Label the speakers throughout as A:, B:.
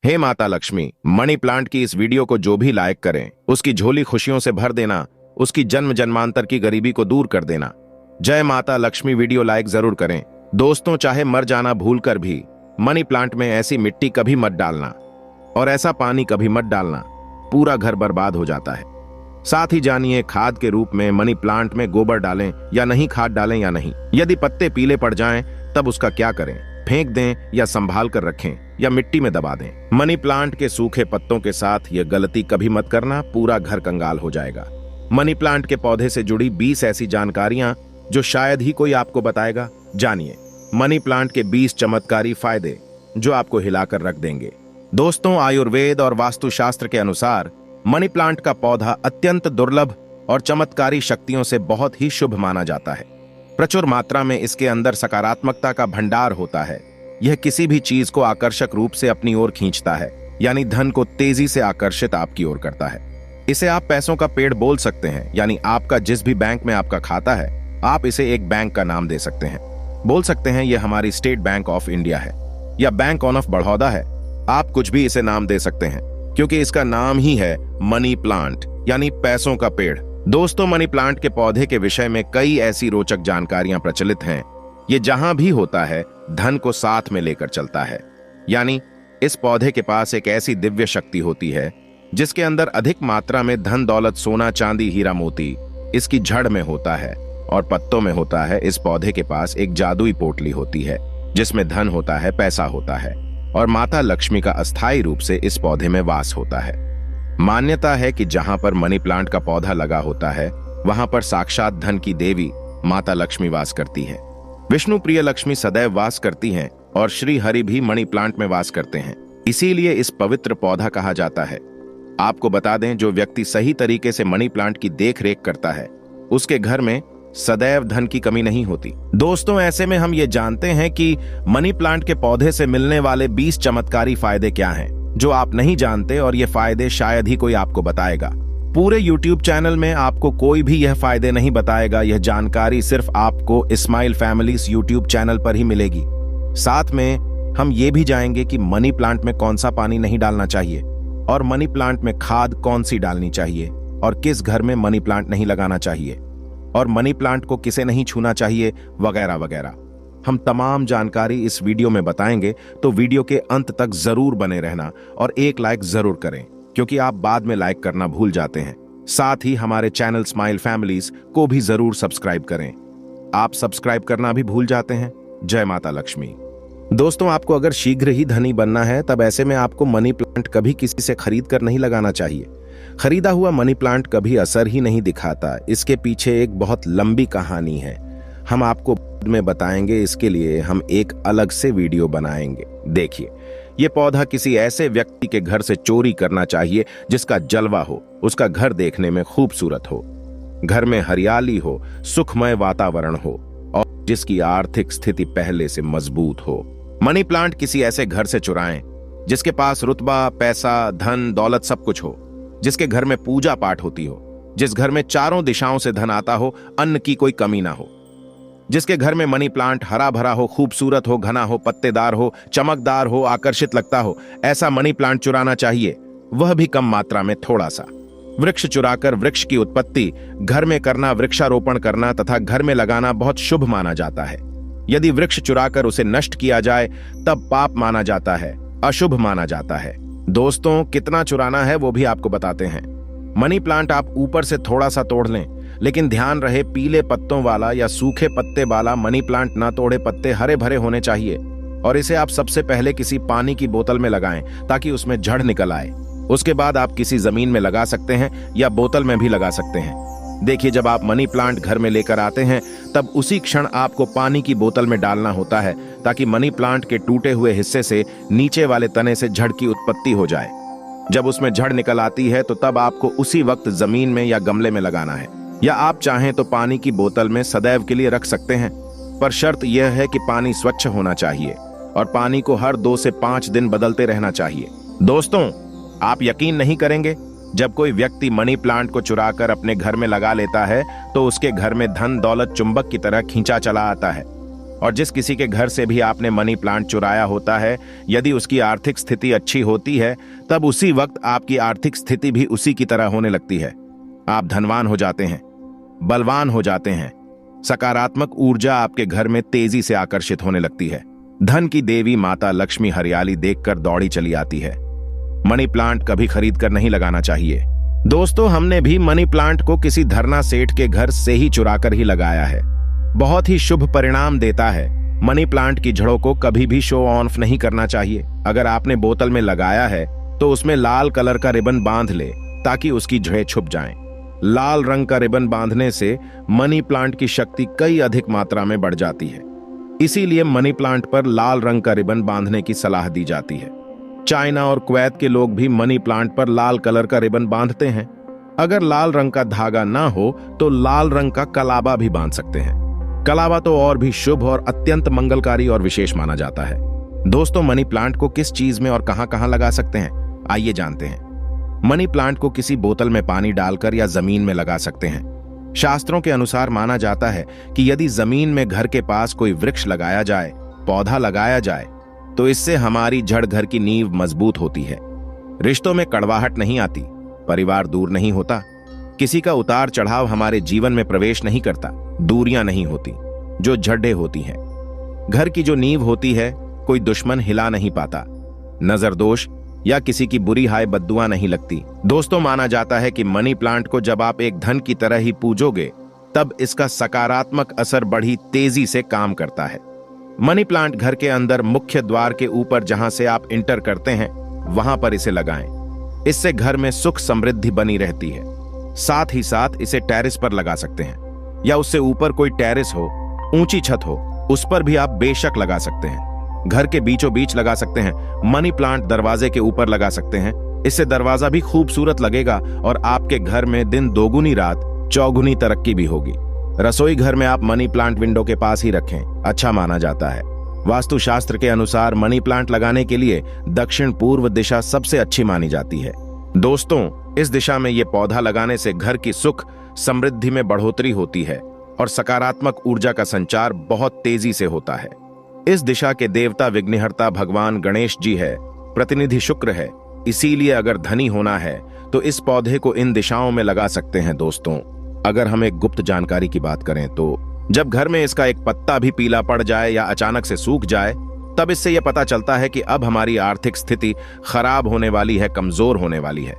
A: हे माता Lakshmi, money plant की इस वीडियो को जो भी लाइक करें उसकी झोली खुशियों से भर देना, उसकी जन्म जन्मांतर की गरीबी को दूर कर देना। जय माता लक्ष्मी। वीडियो लाइक जरूर करें दोस्तों। चाहे मर जाना भूलकर भी मनी प्लांट में ऐसी मिट्टी कभी मत डालना और ऐसा पानी कभी मत डालना, पूरा घर बर्बाद हो जाता है। साथ ही जानिए खाद के रूप में मनी प्लांट में गोबर डालें या नहीं, खाद डालें या नहीं। यदि पत्ते पीले पड़ जाएं तब उसका क्या करें? फेंक दें या संभाल कर रखें या मिट्टी में दबा दें। मनी प्लांट के सूखे पत्तों के साथ यह गलती कभी मत करना, पूरा घर कंगाल हो जाएगा। मनी प्लांट के पौधे से जुड़ी 20 ऐसी जानकारियां जो शायद ही कोई आपको बताएगा। जानिए मनी प्लांट के 20 चमत्कारी फायदे जो आपको हिलाकर रख देंगे। दोस्तों, आयुर्वेद और वास्तुशास्त्र के अनुसार मनी प्लांट का पौधा अत्यंत दुर्लभ और चमत्कारी शक्तियों से बहुत ही शुभ माना जाता है। प्रचुर मात्रा में इसके अंदर सकारात्मकता का भंडार होता है। यह किसी भी चीज को आकर्षक रूप से अपनी ओर खींचता है, यानी धन को तेजी से आकर्षित आपकी ओर करता है। इसे आप पैसों का पेड़ बोल सकते हैं, यानी आपका जिस भी बैंक में आपका खाता है आप इसे एक बैंक का नाम दे सकते हैं। बोल सकते हैं यह हमारी स्टेट बैंक ऑफ इंडिया है या बैंक ऑफ बड़ौदा है। आप कुछ भी इसे नाम दे सकते हैं क्योंकि इसका नाम ही है मनी प्लांट, यानी पैसों का पेड़। दोस्तों, मनी प्लांट के पौधे के विषय में कई ऐसी रोचक जानकारियां प्रचलित हैं। ये जहां भी होता है धन को साथ में लेकर चलता है, यानी इस पौधे के पास एक ऐसी दिव्य शक्ति होती है जिसके अंदर अधिक मात्रा में धन दौलत, सोना चांदी, हीरा मोती इसकी जड़ में होता है और पत्तों में होता है। इस पौधे के पास एक जादुई पोटली होती है जिसमें धन होता है, पैसा होता है और माता लक्ष्मी का अस्थायी रूप से इस पौधे में वास होता है। मान्यता है कि जहां पर मनी प्लांट का पौधा लगा होता है वहां पर साक्षात धन की देवी माता लक्ष्मी वास करती है। विष्णु प्रिय लक्ष्मी सदैव वास करती हैं और श्री हरि भी मनी प्लांट में वास करते हैं, इसीलिए इस पवित्र पौधा कहा जाता है। आपको बता दें, जो व्यक्ति सही तरीके से मनी प्लांट की देख रेख करता है उसके घर में सदैव धन की कमी नहीं होती। दोस्तों, ऐसे में हम ये जानते हैं कि मनी प्लांट के पौधे से मिलने वाले 20 चमत्कारी फायदे क्या हैं जो आप नहीं जानते, और ये फायदे शायद ही कोई आपको बताएगा। पूरे YouTube चैनल में आपको कोई भी यह फायदे नहीं बताएगा। यह जानकारी सिर्फ आपको इस्माइल फैमिलीज YouTube चैनल पर ही मिलेगी। साथ में हम ये भी जानेंगे कि मनी प्लांट में कौन सा पानी नहीं डालना चाहिए और मनी प्लांट में खाद कौन सी डालनी चाहिए और किस घर में मनी प्लांट नहीं लगाना चाहिए और मनी प्लांट को किसे नहीं छूना चाहिए, वगैरह वगैरह। हम तमाम जानकारी इस वीडियो में बताएंगे, तो वीडियो के अंत तक जरूर बने रहना और एक लाइक जरूर करें क्योंकि आप बाद में लाइक करना भूल जाते हैं। साथ ही हमारे चैनल स्माइल फैमिलीज को भी जरूर सब्सक्राइब करें। आप सब्सक्राइब करना भी भूल जाते हैं। जय माता लक्ष्मी। दोस्तों, आपको अगर शीघ्र ही धनी बनना है तब ऐसे में आपको मनी प्लांट कभी किसी से खरीद कर नहीं लगाना चाहिए। खरीदा हुआ मनी प्लांट कभी असर ही नहीं दिखाता। इसके पीछे एक बहुत लंबी कहानी है, हम आपको बाद में बताएंगे। इसके लिए हम एक अलग से वीडियो बनाएंगे। देखिए, ये पौधा किसी ऐसे व्यक्ति के घर से चोरी करना चाहिए जिसका जलवा हो, उसका घर देखने में खूबसूरत हो, घर में हरियाली हो, सुखमय वातावरण हो और जिसकी आर्थिक स्थिति पहले से मजबूत हो। मनी प्लांट किसी ऐसे घर से चुराएं जिसके पास रुतबा, पैसा, धन दौलत सब कुछ हो, जिसके घर में पूजा पाठ होती हो, जिस घर में चारों दिशाओं से धन आता हो, अन्न की कोई कमी ना हो, जिसके घर में मनी प्लांट हरा भरा हो, खूबसूरत हो, घना हो, पत्तेदार हो, चमकदार हो, आकर्षित लगता हो, ऐसा मनी प्लांट चुराना चाहिए, वह भी कम मात्रा में, थोड़ा सा। वृक्ष चुराकर वृक्ष की उत्पत्ति घर में करना, वृक्षारोपण करना तथा घर में लगाना बहुत शुभ माना जाता है। यदि वृक्ष चुराकर उसे नष्ट किया जाए तब पाप माना जाता है, अशुभ माना जाता है। दोस्तों, कितना चुराना है वो भी आपको बताते हैं। मनी प्लांट आप ऊपर से थोड़ा सा तोड़ लें, लेकिन ध्यान रहे पीले पत्तों वाला या सूखे पत्ते वाला मनी प्लांट ना तोड़े। पत्ते हरे भरे होने चाहिए और इसे आप सबसे पहले किसी पानी की बोतल में लगाएं ताकि उसमें जड़ निकल आए। उसके बाद आप किसी जमीन में लगा सकते हैं या बोतल में भी लगा सकते हैं। देखिए, जब आप मनी प्लांट घर में लेकर आते हैं तब उसी क्षण आपको पानी की बोतल में डालना होता है ताकि मनी प्लांट के टूटे हुए हिस्से से नीचे वाले तने से जड़ की उत्पत्ति हो जाए। जब उसमें जड़ निकल आती है तो तब आपको उसी वक्त जमीन में या गमले में लगाना है, या आप चाहें तो पानी की बोतल में सदैव के लिए रख सकते हैं, पर शर्त यह है कि पानी स्वच्छ होना चाहिए और पानी को हर 2 से 5 दिन बदलते रहना चाहिए। दोस्तों, आप यकीन नहीं करेंगे, जब कोई व्यक्ति मनी प्लांट को चुराकर अपने घर में लगा लेता है तो उसके घर में धन दौलत चुंबक की तरह खींचा चला आता है। और जिस किसी के घर से भी आपने मनी प्लांट चुराया होता है, यदि उसकी आर्थिक स्थिति अच्छी होती है तब उसी वक्त आपकी आर्थिक स्थिति भी उसी की तरह होने लगती है। आप धनवान हो जाते हैं, बलवान हो जाते हैं। सकारात्मक ऊर्जा आपके घर में तेजी से आकर्षित होने लगती है। धन की देवी माता लक्ष्मी हरियाली देखकर दौड़ी चली आती है। मनी प्लांट कभी खरीद कर नहीं लगाना चाहिए। दोस्तों, हमने भी मनी प्लांट को किसी धरना सेठ के घर से ही चुराकर ही लगाया है। बहुत ही शुभ परिणाम देता है। मनी प्लांट की जड़ों को कभी भी शो ऑफ नहीं करना चाहिए। अगर आपने बोतल में लगाया है तो उसमें लाल कलर का रिबन बांध ले ताकि उसकी जड़ें छुप जाएं। लाल रंग का रिबन बांधने से मनी प्लांट की शक्ति कई अधिक मात्रा में बढ़ जाती है। इसीलिए मनी प्लांट पर लाल रंग का रिबन बांधने की सलाह दी जाती है। चाइना और कुवैत के लोग भी मनी प्लांट पर लाल कलर का रिबन बांधते हैं। अगर लाल रंग का धागा ना हो तो लाल रंग का कलाबा भी बांध सकते हैं। कलाबा तो और भी शुभ और अत्यंत मंगलकारी और विशेष माना जाता है। दोस्तों, मनी प्लांट को किस चीज में और कहां-कहां लगा सकते हैं, आइए जानते हैं। मनी प्लांट को किसी बोतल में पानी डालकर या जमीन में लगा सकते हैं। शास्त्रों के अनुसार माना जाता है कि यदि जमीन में घर के पास कोई वृक्ष लगाया जाए, पौधा लगाया जाए, तो इससे हमारी जड़ घर की नींव मजबूत होती है। रिश्तों में कड़वाहट नहीं आती, परिवार दूर नहीं होता, किसी का उतार चढ़ाव हमारे जीवन में प्रवेश नहीं करता, दूरियां नहीं होती जो झड्डे होती हैं। घर की जो नींव होती है कोई दुश्मन हिला नहीं पाता, नजर दोष या किसी की बुरी हाय बद्दुआ नहीं लगती। दोस्तों, माना जाता है कि मनी प्लांट को जब आप एक धन की तरह ही पूजोगे तब इसका सकारात्मक असर बड़ी तेजी से काम करता है। मनी प्लांट घर के अंदर मुख्य द्वार के ऊपर जहां से आप इंटर करते हैं वहां पर इसे लगाएं। इससे घर में सुख समृद्धि बनी रहती है। साथ ही साथ इसे टेरेस पर लगा सकते हैं या उससे ऊपर कोई टेरेस हो, ऊंची छत हो, उस पर भी आप बेशक लगा सकते हैं। घर के बीचों बीच लगा सकते हैं। मनी प्लांट दरवाजे के ऊपर लगा सकते हैं। इससे दरवाजा भी खूबसूरत लगेगा और आपके घर में दिन दोगुनी रात चौगुनी तरक्की भी होगी। रसोई घर में आप मनी प्लांट विंडो के पास ही रखें, अच्छा माना जाता है। वास्तुशास्त्र के अनुसार मनी प्लांट लगाने के लिए दक्षिण पूर्व दिशा सबसे अच्छी मानी जाती है। दोस्तों, इस दिशा में यह पौधा लगाने से घर की सुख समृद्धि में बढ़ोतरी होती है और सकारात्मक ऊर्जा का संचार बहुत तेजी से होता है। इस दिशा के देवता विघ्नहर्ता भगवान गणेश जी है, प्रतिनिधि शुक्र है। इसीलिए अगर धनी होना है तो इस पौधे को इन दिशाओं में लगा सकते हैं। दोस्तों, अगर हम एक गुप्त जानकारी की बात करें तो जब घर में इसका एक पत्ता भी पीला पड़ जाए या अचानक से सूख जाए, तब इससे यह पता चलता है कि अब हमारी आर्थिक स्थिति खराब होने वाली है, कमजोर होने वाली है,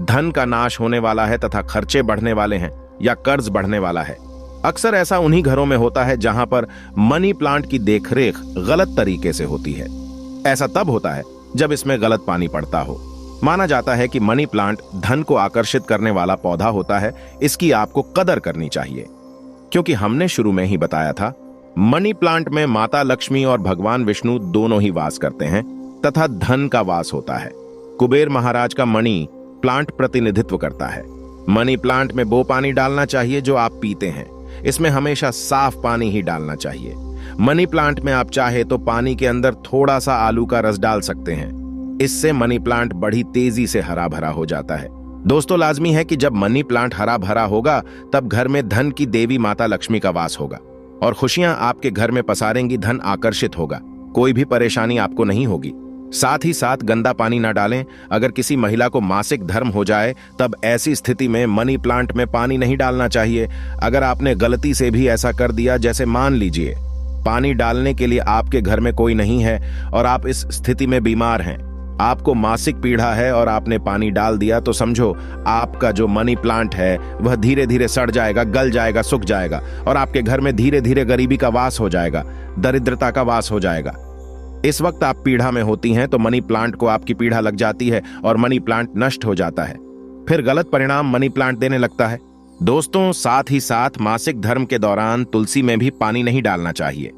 A: धन का नाश होने वाला है तथा खर्चे बढ़ने वाले हैं या कर्ज बढ़ने वाला है। अक्सर ऐसा उन्हीं घरों में होता है जहां पर मनी प्लांट की देखरेख गलत तरीके से होती है। ऐसा तब होता है जब इसमें गलत पानी पड़ता हो। माना जाता है कि मनी प्लांट धन को आकर्षित करने वाला पौधा होता है। इसकी आपको कदर करनी चाहिए, क्योंकि हमने शुरू में ही बताया था, मनी प्लांट में माता लक्ष्मी और भगवान विष्णु दोनों ही वास करते हैं तथा धन का वास होता है। कुबेर महाराज का मणि प्लांट प्रतिनिधित्व करता है। मनी प्लांट में वो पानी डालना चाहिए जो आप पीते हैं। इसमें हमेशा साफ पानी ही डालना चाहिए। मनी प्लांट में आप चाहे तो पानी के अंदर थोड़ा सा आलू का रस डाल सकते हैं। इससे मनी प्लांट बड़ी तेजी से हरा भरा हो जाता है। दोस्तों, लाजमी है कि जब मनी प्लांट हरा भरा होगा तब घर में धन की देवी माता लक्ष्मी का वास होगा और खुशियां आपके घर में पसारेंगी, धन आकर्षित होगा, कोई भी परेशानी आपको नहीं होगी। साथ ही साथ गंदा पानी ना डालें। अगर किसी महिला को मासिक धर्म हो जाए तब ऐसी स्थिति में मनी प्लांट में पानी नहीं डालना चाहिए। अगर आपने गलती से भी ऐसा कर दिया, जैसे मान लीजिए पानी डालने के लिए आपके घर में कोई नहीं है और आप इस स्थिति में बीमार हैं, आपको मासिक पीड़ा है और आपने पानी डाल दिया, तो समझो आपका जो मनी प्लांट है वह धीरे धीरे सड़ जाएगा, गल जाएगा, सूख जाएगा और आपके घर में धीरे धीरे गरीबी का वास हो जाएगा, दरिद्रता का वास हो जाएगा। इस वक्त आप पीड़ा में होती हैं तो मनी प्लांट को आपकी पीड़ा लग जाती है और मनी प्लांट नष्ट हो जाता है। फिर गलत परिणाम मनी प्लांट देने लगता है। दोस्तों, साथ ही साथ मासिक धर्म के दौरान तुलसी में भी पानी नहीं डालना चाहिए।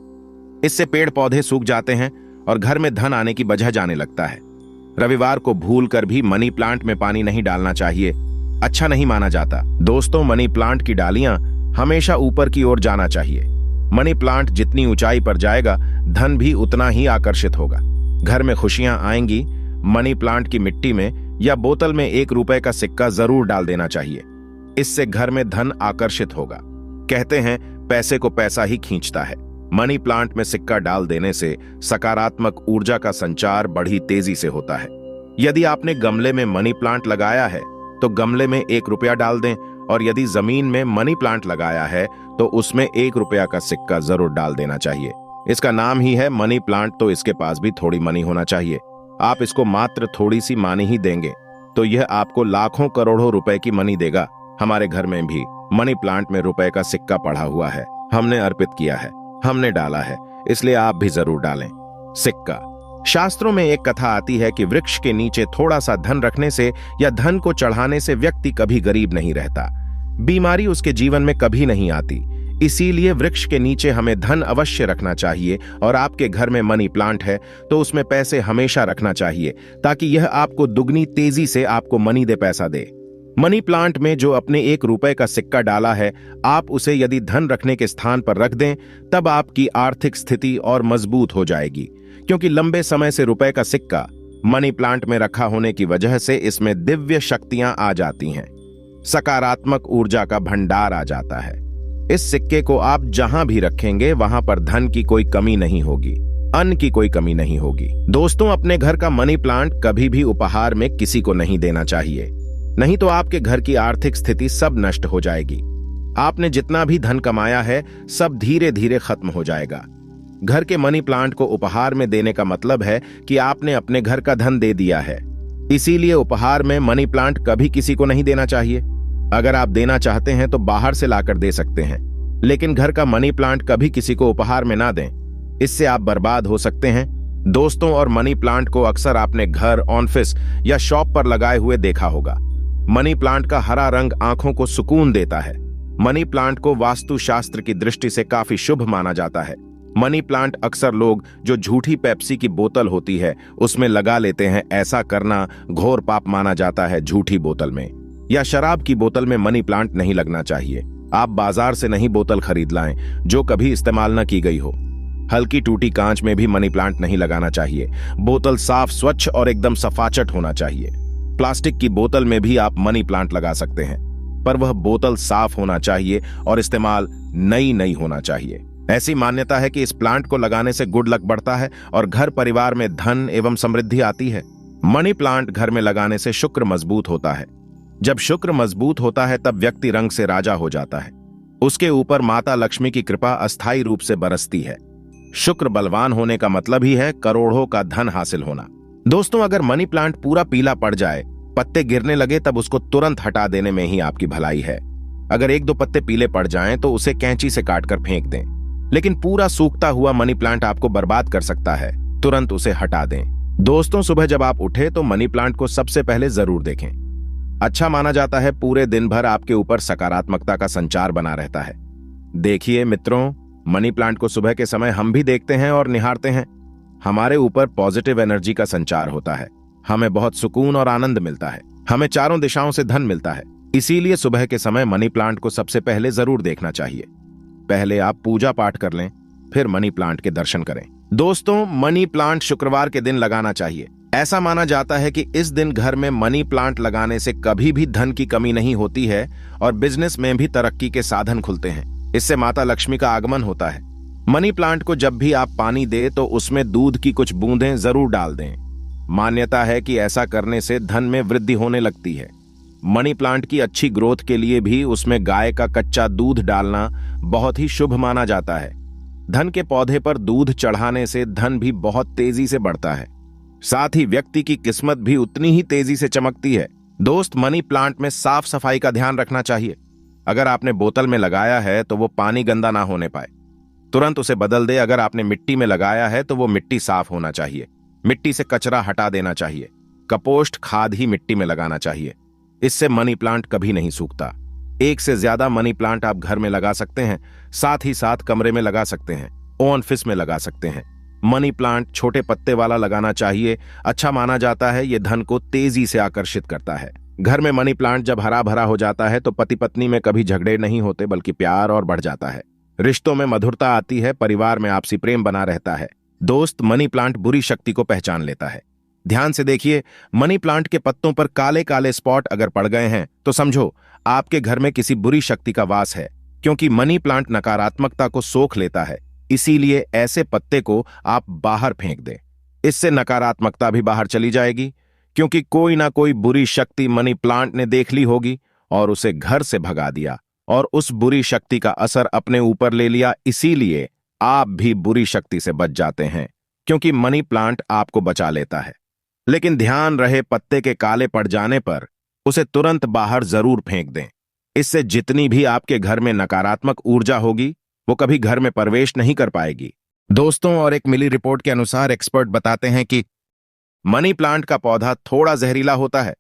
A: इससे पेड़ पौधे सूख जाते हैं और घर में धन आने की वजह जाने लगता है। रविवार को भूलकर भी मनी प्लांट में पानी नहीं डालना चाहिए, अच्छा नहीं माना जाता। दोस्तों, मनी प्लांट की डालियां हमेशा ऊपर की ओर जाना चाहिए। मनी प्लांट जितनी ऊंचाई पर जाएगा, धन भी उतना ही आकर्षित होगा। घर में खुशियां आएंगी। मनी प्लांट की मिट्टी में या बोतल में 1 रुपए का सिक्का जरूर डाल देना चाहिए। इससे घर में धन आकर्षित होगा। कहते हैं पैसे को पैसा ही खींचता है। मनी प्लांट में सिक्का डाल देने से सकारात्मक ऊर्जा का संचार बड़ी तेजी से होता है। यदि आपने गमले में मनी प्लांट लगाया है तो गमले में 1 रुपया डाल दें, और यदि जमीन में मनी प्लांट लगाया है तो उसमें 1 रुपया का सिक्का जरूर डाल देना चाहिए। इसका नाम ही है मनी प्लांट, तो इसके पास भी थोड़ी मनी होना चाहिए। आप इसको मात्र थोड़ी सी मनी ही देंगे तो यह आपको लाखों करोड़ों रुपए की मनी देगा। हमारे घर में भी मनी प्लांट में रुपए का सिक्का पड़ा हुआ है, हमने अर्पित किया है, हमने डाला है, इसलिए आप भी जरूर डालें। सिक्का। शास्त्रों में एक कथा आती है कि वृक्ष के नीचे थोड़ा सा धन रखने से या धन को चढ़ाने से व्यक्ति कभी गरीब नहीं रहता, बीमारी उसके जीवन में कभी नहीं आती। इसीलिए वृक्ष के नीचे हमें धन अवश्य रखना चाहिए, और आपके घर में मनी प्लांट है तो उसमें पैसे हमेशा रखना चाहिए ताकि यह आपको दुगनी तेजी से आपको मनी दे पैसा दे। मनी प्लांट में जो अपने 1 रुपए का सिक्का डाला है, आप उसे यदि धन रखने के स्थान पर रख दें तब आपकी आर्थिक स्थिति और मजबूत हो जाएगी, क्योंकि लंबे समय से रुपए का सिक्का मनी प्लांट में रखा होने की वजह से इसमें दिव्य शक्तियां आ जाती हैं, सकारात्मक ऊर्जा का भंडार आ जाता है। इस सिक्के को आप जहां भी रखेंगे वहां पर धन की कोई कमी नहीं होगी, अन्न की कोई कमी नहीं होगी। दोस्तों, अपने घर का मनी प्लांट कभी भी उपहार में किसी को नहीं देना चाहिए, नहीं तो आपके घर की आर्थिक स्थिति सब नष्ट हो जाएगी। आपने जितना भी धन कमाया है सब धीरे धीरे खत्म हो जाएगा। घर के मनी प्लांट को उपहार में देने का मतलब है कि आपने अपने घर का धन दे दिया है। इसीलिए उपहार में मनी प्लांट कभी किसी को नहीं देना चाहिए। अगर आप देना चाहते हैं तो बाहर से लाकर दे सकते हैं, लेकिन घर का मनी प्लांट कभी किसी को उपहार में ना दें, इससे आप बर्बाद हो सकते हैं। दोस्तों, और मनी प्लांट को अक्सर आपने घर, ऑफिस या शॉप पर लगाए हुए देखा होगा। मनी प्लांट का हरा रंग आंखों को सुकून देता है। मनी प्लांट को वास्तुशास्त्र की दृष्टि से काफी शुभ माना जाता है। मनी प्लांट अक्सर लोग जो झूठी पेप्सी की बोतल होती है उसमें लगा लेते हैं। ऐसा करना घोर पाप माना जाता है। झूठी बोतल में या शराब की बोतल में मनी प्लांट नहीं लगना चाहिए। आप बाजार से नहीं बोतल खरीद लाएं जो कभी इस्तेमाल न की गई हो। हल्की टूटी कांच में भी मनी प्लांट नहीं लगाना चाहिए। बोतल साफ, स्वच्छ और एकदम सफाचट होना चाहिए। प्लास्टिक की बोतल में भी आप मनी प्लांट लगा सकते हैं, पर वह बोतल साफ होना चाहिए और इस्तेमाल नई नहीं होना चाहिए। ऐसी मान्यता है कि इस प्लांट को लगाने से गुड लक बढ़ता है और घर परिवार में धन एवं समृद्धि आती है। मनी प्लांट घर में लगाने से शुक्र मजबूत होता है। जब शुक्र मजबूत होता है तब व्यक्ति रंग से राजा हो जाता है। उसके ऊपर माता लक्ष्मी की कृपा अस्थायी रूप से बरसती है। शुक्र बलवान होने का मतलब ही है करोड़ों का धन हासिल होना। दोस्तों, अगर मनी प्लांट पूरा पीला पड़ जाए, पत्ते गिरने लगे, तब उसको तुरंत हटा देने में ही आपकी भलाई है। अगर 1-2 पत्ते पीले पड़ जाएं तो उसे कैंची से काटकर फेंक दें, लेकिन पूरा सूखता हुआ मनी प्लांट आपको बर्बाद कर सकता है। तुरंत उसे हटा दें। दोस्तों, सुबह जब आप उठे तो मनी प्लांट को सबसे पहले जरूर देखें। अच्छा माना जाता है, पूरे दिन भर आपके ऊपर सकारात्मकता का संचार बना रहता है। देखिए मित्रों, मनी प्लांट को सुबह के समय हम भी देखते हैं और निहारते हैं। हमारे ऊपर पॉजिटिव एनर्जी का संचार होता है। हमें बहुत सुकून और आनंद मिलता है। हमें चारों दिशाओं से धन मिलता है। इसीलिए सुबह के समय मनी प्लांट को सबसे पहले जरूर देखना चाहिए। पहले आप पूजा पाठ कर लें, फिर मनी प्लांट के दर्शन करें। दोस्तों, मनी प्लांट शुक्रवार के दिन लगाना चाहिए। ऐसा माना जाता है कि इस दिन घर में मनी प्लांट लगाने से कभी भी धन की कमी नहीं होती है और बिजनेस में भी तरक्की के साधन खुलते हैं। इससे माता लक्ष्मी का आगमन होता है। मनी प्लांट को जब भी आप पानी दें तो उसमें दूध की कुछ बूंदें जरूर डाल दें। मान्यता है कि ऐसा करने से धन में वृद्धि होने लगती है। मनी प्लांट की अच्छी ग्रोथ के लिए भी उसमें गाय का कच्चा दूध डालना बहुत ही शुभ माना जाता है। धन के पौधे पर दूध चढ़ाने से धन भी बहुत तेजी से बढ़ता है। साथ ही व्यक्ति की किस्मत भी उतनी ही तेजी से चमकती है। दोस्त, मनी प्लांट में साफ सफाई का ध्यान रखना चाहिए। अगर आपने बोतल में लगाया है तो वो पानी गंदा ना होने पाए, तुरंत उसे बदल दे। अगर आपने मिट्टी में लगाया है तो वो मिट्टी साफ होना चाहिए। मिट्टी से कचरा हटा देना चाहिए। कपोस्ट खाद ही मिट्टी में लगाना चाहिए। इससे मनी प्लांट कभी नहीं सूखता। 1 से ज्यादा मनी प्लांट आप घर में लगा सकते हैं, साथ ही साथ कमरे में लगा सकते हैं, ऑफिस में लगा सकते हैं। मनी प्लांट छोटे पत्ते वाला लगाना चाहिए। अच्छा माना जाता है, ये धन को तेजी से आकर्षित करता है। घर में मनी प्लांट जब हरा भरा हो जाता है तो पति पत्नी में कभी झगड़े नहीं होते, बल्कि प्यार और बढ़ जाता है। रिश्तों में मधुरता आती है, परिवार में आपसी प्रेम बना रहता है। दोस्त, मनी प्लांट बुरी शक्ति को पहचान लेता है। ध्यान से देखिए, मनी प्लांट के पत्तों पर काले काले स्पॉट अगर पड़ गए हैं तो समझो आपके घर में किसी बुरी शक्ति का वास है, क्योंकि मनी प्लांट नकारात्मकता को सोख लेता है। इसीलिए ऐसे पत्ते को आप बाहर फेंक दें। इससे नकारात्मकता भी बाहर चली जाएगी, क्योंकि कोई ना कोई बुरी शक्ति मनी प्लांट ने देख ली होगी और उसे घर से भगा दिया और उस बुरी शक्ति का असर अपने ऊपर ले लिया। इसीलिए आप भी बुरी शक्ति से बच जाते हैं, क्योंकि मनी प्लांट आपको बचा लेता है। लेकिन ध्यान रहे, पत्ते के काले पड़ जाने पर उसे तुरंत बाहर जरूर फेंक दें। इससे जितनी भी आपके घर में नकारात्मक ऊर्जा होगी वो कभी घर में प्रवेश नहीं कर पाएगी। दोस्तों, और एक मिली रिपोर्ट के अनुसार एक्सपर्ट बताते हैं कि मनी प्लांट का पौधा थोड़ा जहरीला होता है।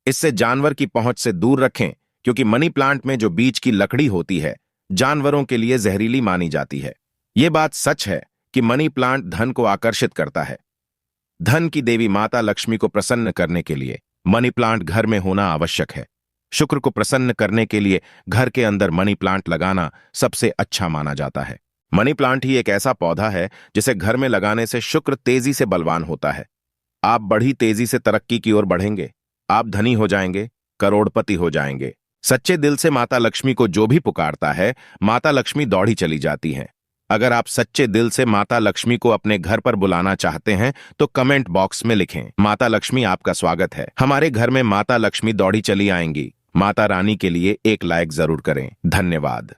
A: इससे जानवर की पहुंच से दूर रखें, क्योंकि मनी प्लांट में जो बीज की लकड़ी होती है जानवरों के लिए जहरीली मानी जाती है। यह बात सच है कि मनी प्लांट धन को आकर्षित करता है। धन की देवी माता लक्ष्मी को प्रसन्न करने के लिए मनी प्लांट घर में होना आवश्यक है। शुक्र को प्रसन्न करने के लिए घर के अंदर मनी प्लांट लगाना सबसे अच्छा माना जाता है। मनी प्लांट ही एक ऐसा पौधा है जिसे घर में लगाने से शुक्र तेजी से बलवान होता है। आप बड़ी तेजी से तरक्की की ओर बढ़ेंगे, आप धनी हो जाएंगे, करोड़पति हो जाएंगे। सच्चे दिल से माता लक्ष्मी को जो भी पुकारता है, माता लक्ष्मी दौड़ी चली जाती हैं। अगर आप सच्चे दिल से माता लक्ष्मी को अपने घर पर बुलाना चाहते हैं तो कमेंट बॉक्स में लिखें, माता लक्ष्मी आपका स्वागत है, हमारे घर में माता लक्ष्मी दौड़ी चली आएंगी। माता रानी के लिए एक लाइक जरूर करें। धन्यवाद।